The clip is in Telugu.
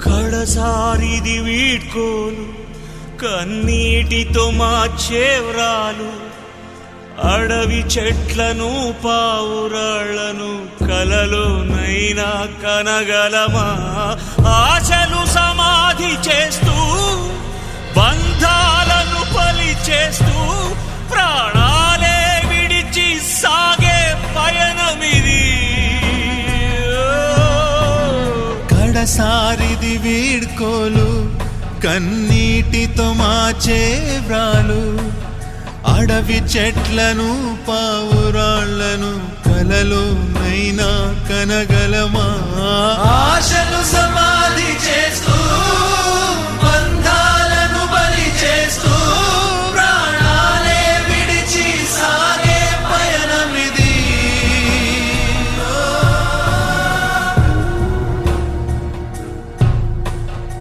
కడసారిది వీడ్కోలు కన్నీటితో మార్చేవ్రాలు అడవి చెట్లను పావురాళ్లను కలలోనైనా కనగలమా ఆశలు సమాధి చేస్తూ బంధాలను పలి చేస్తూ ప్రాణాలే విడిచి సాగే పయనమిది కడసారిది వీడ్కోలు కన్నీటితో మార్చే వ్రాలు అడవి చెట్లను పావురాళ్లను కలలోనైనా కనగలమా ఆశలు సమాధి